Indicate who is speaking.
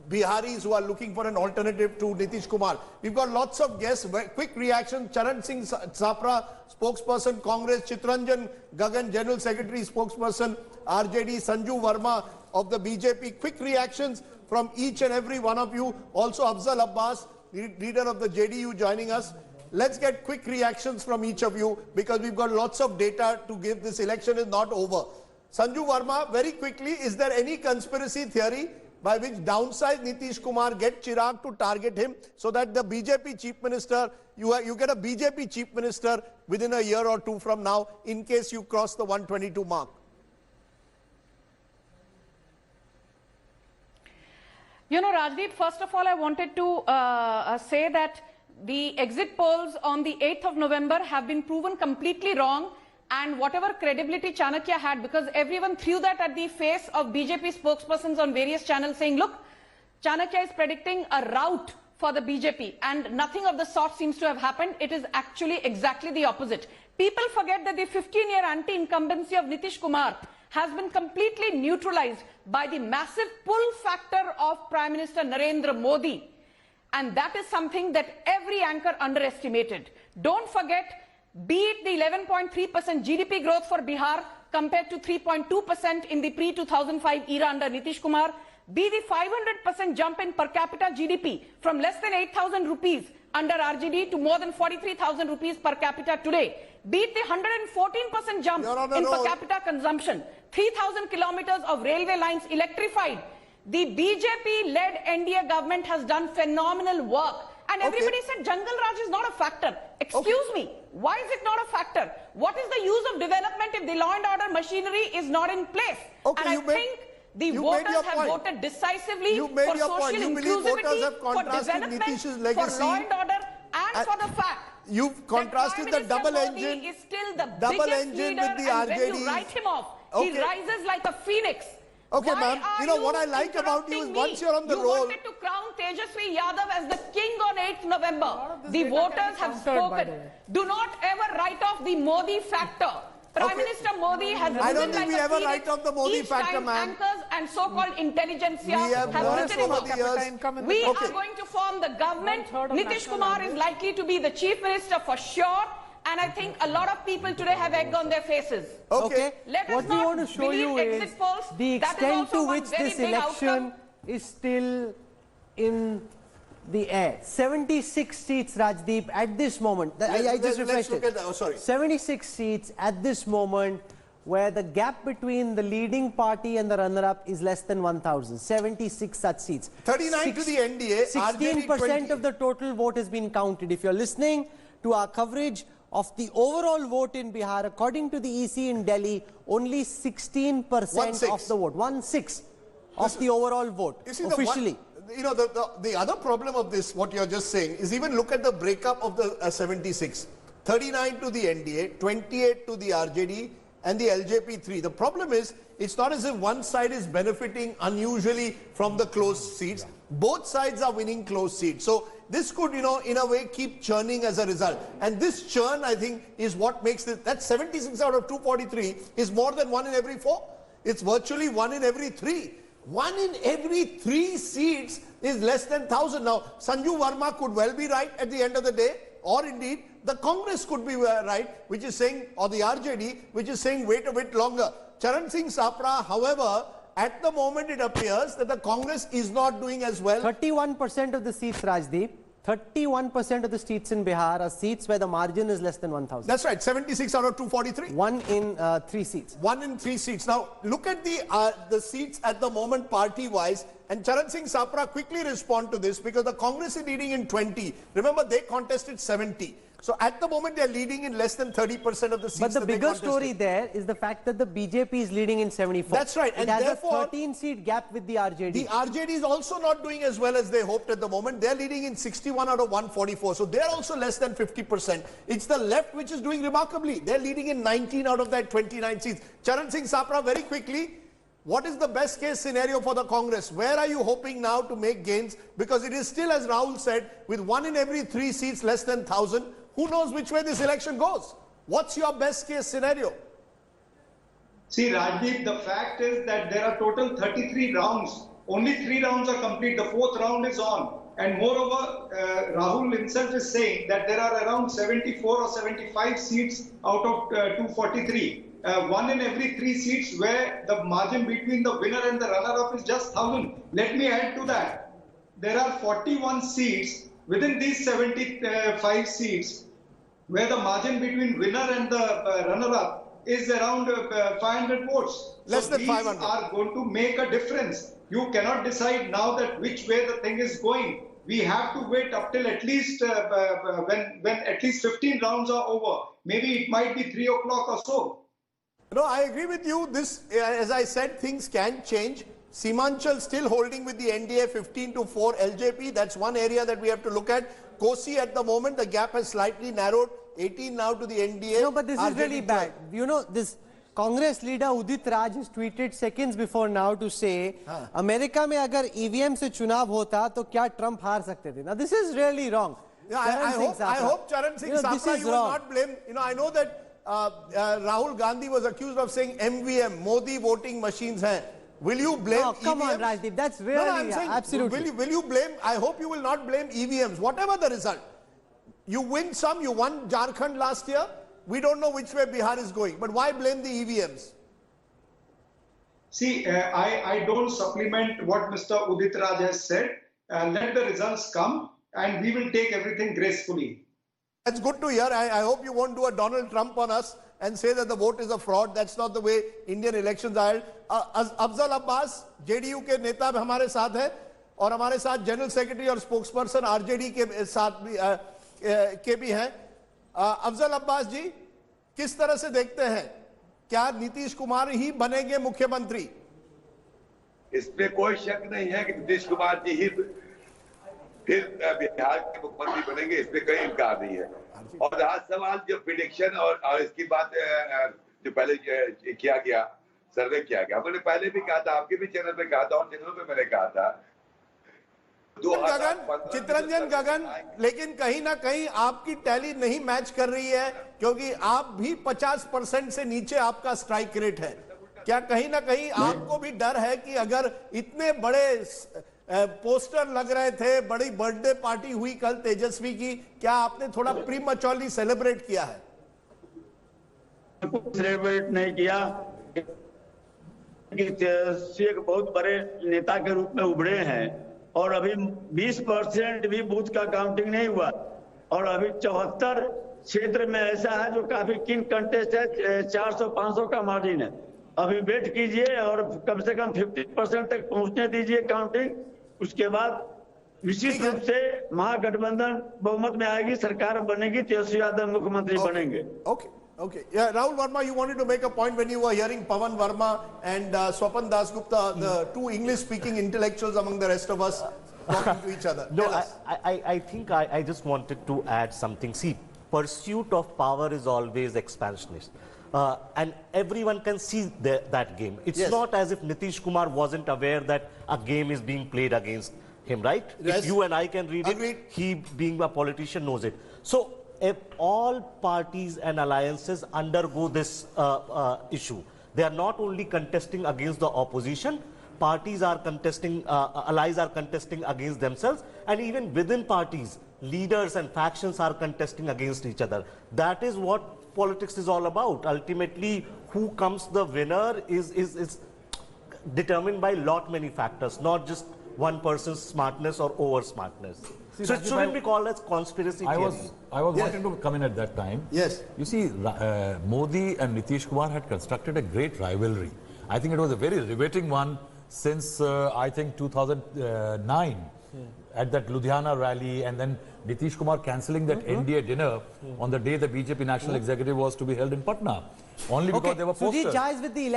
Speaker 1: Biharis who are looking for an alternative to Nitish Kumar. We've got lots of guests. Quick reaction. Charan Singh Sapra, spokesperson, Congress. Chitranjan Gagan, General Secretary, spokesperson, RJD. Sanju Verma of the BJP. Quick reactions from each and every one of you. Also Afzal Abbas, leader of the JDU, joining us. Let's get quick reactions from each of you because we've got lots of data to give. This election is not over. Sanju Verma, very quickly, is there any conspiracy theory by which downsize Nitish Kumar, get Chirag to target him so that the BJP chief minister, you get a BJP chief minister within a year or two from now in case you cross the 122 mark?
Speaker 2: You know, Rajdeep, first of all, I wanted to say that the exit polls on the 8th of November have been proven completely wrong, and whatever credibility Chanakya had, because everyone threw that at the face of BJP spokespersons on various channels saying, look, Chanakya is predicting a rout for the BJP, and nothing of the sort seems to have happened. It is actually exactly the opposite. People forget that the 15-year anti-incumbency of Nitish Kumar has been completely neutralized by the massive pull factor of Prime Minister Narendra Modi. And that is something that every anchor underestimated. Don't forget, be it the 11.3% GDP growth for Bihar compared to 3.2% in the pre-2005 era under Nitish Kumar, be the 500% jump in per capita GDP from less than 8,000 rupees under RJD to more than 43,000 rupees per capita today, be it the 114% jump in per capita consumption, 3,000 kilometers of railway lines electrified. The BJP-led NDA government has done phenomenal work. And everybody said Jungle Raj is not a factor. Excuse me, why is it not a factor? What is the use of development if the law and order machinery is not in place? And I think the voters have voted decisively for social inclusivity, for development, for law and order, and for the fact
Speaker 1: you've contrasted the double engine,
Speaker 2: is still the biggest leader,
Speaker 1: with the RJD.
Speaker 2: When you write him off, he rises like a phoenix.
Speaker 1: Okay, ma'am, you know what I like about you is once you're on the roll...
Speaker 2: You wanted to crown Tejasvi Yadav as the king on 8th November. The voters have spoken. Do not ever write off the Modi factor. Prime Minister Modi has
Speaker 1: I don't think we ever write off the Modi factor, ma'am.
Speaker 2: Anchors and so-called intelligentsia have written him off. We are going to form the government. Nitish Kumar is likely to be the chief minister for sure. And I think a lot of people today have egg on their faces.
Speaker 3: Okay. What we want to show you is the extent to which this election is still in the air. 76 seats, Rajdeep, at this moment. I just refreshed it. 76 seats at this moment where the gap between the leading party and the runner-up is less than 1,000. 76 such seats.
Speaker 1: 39 to the NDA.
Speaker 3: 16% of the total vote has been counted. If you're listening to our coverage of the overall vote in Bihar, according to the EC in Delhi, only 16% of the vote. 1/6 of the overall vote, officially.
Speaker 1: The other problem of this, what you're just saying, is even look at the breakup of the 76. 39 to the NDA, 28 to the RJD, and the LJP 3. The problem is, it's not as if one side is benefiting unusually from the closed seats. Both sides are winning closed seats. So this could, in a way, keep churning as a result. And this churn, I think, is what makes this. That 76 out of 243 is more than 1 in every 4. It's virtually 1 in every 3. 1 in every 3 seats is less than 1,000. Now, Sanju Verma could well be right at the end of the day, or indeed, the Congress could be right, which is saying, or the RJD, which is saying, wait a bit longer. Charan Singh Sapra, however, at the moment it appears that the Congress is not doing as well.
Speaker 3: 31% of the seats, Rajdeep, 31% of the seats in Bihar are seats where the margin is less than 1,000.
Speaker 1: That's right, 76 out of 243.
Speaker 3: 1 in 3 seats.
Speaker 1: 1 in 3 seats. Now, look at the seats at the moment party-wise, and Charan Singh Sapra quickly respond to this because the Congress is leading in 20. Remember, they contested 70. So at the moment, they're leading in less than 30% of the seats.
Speaker 3: But the bigger story there is the fact that the BJP is leading in 74.
Speaker 1: That's right.
Speaker 3: And it has a 13-seat gap with the RJD.
Speaker 1: The RJD is also not doing as well as they hoped at the moment. They're leading in 61 out of 144. So they're also less than 50%. It's the left which is doing remarkably. They're leading in 19 out of that 29 seats. Charan Singh Sapra, very quickly, what is the best case scenario for the Congress? Where are you hoping now to make gains? Because it is still, as Rahul said, with 1 in every 3 seats less than 1,000. Who knows which way this election goes? What's your best case scenario?
Speaker 4: See, Rajdeep, the fact is that there are total 33 rounds Only 3 rounds are complete. The 4th round is on. And moreover, Rahul himself is saying that there are around 74 or 75 seats out of 243. 1 in every 3 seats where the margin between the winner and the runner-up is just 1,000. Let me add to that. There are 41 seats within these 75 seats where the margin between winner and the runner-up is around 500 votes.
Speaker 1: Less than 500.
Speaker 4: These are going to make a difference. You cannot decide now that which way the thing is going. We have to wait up till at least when at least 15 rounds are over. Maybe it might be 3 o'clock or so.
Speaker 1: No, I agree with you. This, as I said, things can change. Seemanchal still holding with the NDA 15-4 LJP. That's one area that we have to look at. Kosi at the moment, the gap has slightly narrowed. 18 now to the NDA.
Speaker 3: No, but this is really bad. You know, this Congress leader Udit Raj has tweeted seconds before now to say, America mein agar EVM se chunav hota, to kya Trump haar sakte the? Now, this is really wrong.
Speaker 1: Yeah, I hope Charan Singh Sapra, you will not blame. You know, I know that Rahul Gandhi was accused of saying MVM, Modi voting machines hai. Will you blame EVMs?
Speaker 3: Come on, Rajdeep, that's really,
Speaker 1: no, I'm saying,
Speaker 3: absolutely.
Speaker 1: Will you blame, I hope you will not blame EVMs, whatever the result. You win some, you won Jharkhand last year. We don't know which way Bihar is going, but why blame the EVMs?
Speaker 4: See, I don't supplement what Mr. Udit Raj has said. Let the results come and we will take everything gracefully.
Speaker 1: That's good to hear. I hope you won't do a Donald Trump on us and say that the vote is a fraud. That's not the way Indian elections are held. Afzal Abbas, JDU के नेता हमारे साथ है और हमारे साथ general secretary और spokesperson RJD के साथ के भी हैं. अफजल अब्बास जी, किस तरह से देखते हैं, क्या नीतीश कुमार ही बनेंगे मुख्यमंत्री?
Speaker 5: इसमें कोई शक नहीं है कि नीतीश कुमार जी ही फिर बिहार के मुख्यमंत्री बनेंगे, इसमें कोई इनकार नहीं है. और रहा सवाल जो प्रिडिक्शन और इसकी बात जो पहले किया गया, सर्वे किया गया, मैंने पहले भी कहा था, आपके भी चैनल पे कहा था और चैनलों पे मैंने कहा था
Speaker 1: चित्रंजन गगन, लेकिन कहीं ना कहीं आपकी टैली नहीं मैच कर रही है क्योंकि आप भी 50% से नीचे आपका स्ट्राइक रेट है. क्या कहीं ना कहीं आपको भी डर है कि अगर इतने बड़े पोस्टर लग रहे थे, बड़ी बर्थडे पार्टी हुई कल तेजस्वी की, क्या आपने थोड़ा प्रीमैच्योरली सेलिब्रेट किया है?
Speaker 6: सेलिब्रेट नहीं किया. तेजस्वी एक बहुत बड़े नेता के रूप में उभरे हैं और अभी 20% भी बूथ का काउंटिंग नहीं हुआ और अभी 74 क्षेत्र में ऐसा है जो काफी किन कंटेस्ट है, 400-500 का मार्जिन है. अभी वेट कीजिए और कम से कम 50% तक पहुंचने दीजिए काउंटिंग. उसके बाद निश्चित रूप से महागठबंधन बहुमत में आएगी, सरकार बनेगी, तेजस्वी यादव मुख्यमंत्री बनेंगे.
Speaker 1: Okay. Yeah, Rahul Verma, you wanted to make a point when you were hearing Pawan Verma and Swapan Dasgupta, the two English-speaking intellectuals among the rest of us, talking to each other.
Speaker 7: No, I think I just wanted to add something. See, pursuit of power is always expansionist. And everyone can see that game. It's not as if Nitish Kumar wasn't aware that a game is being played against him, right?
Speaker 1: Yes.
Speaker 7: If you and I can read
Speaker 1: Agreed.
Speaker 7: it, he being a politician knows it. So, if all parties and alliances undergo this issue, they are not only contesting against the opposition, parties are contesting, allies are contesting against themselves, and even within parties, leaders and factions are contesting against each other. That is what politics is all about. Ultimately, who comes the winner is determined by many factors, not just one person's smartness or over smartness. So it shouldn't be called as conspiracy theory.
Speaker 8: I was wanting to come in at that time.
Speaker 1: Yes.
Speaker 8: You see, Modi and Nitish Kumar had constructed a great rivalry. I think it was a very riveting one since, I think, 2009 at that Ludhiana rally, and then Nitish Kumar cancelling that NDA dinner on the day the BJP National Executive was to be held in Patna. Only because there were posters.
Speaker 3: Sujit Jha is with the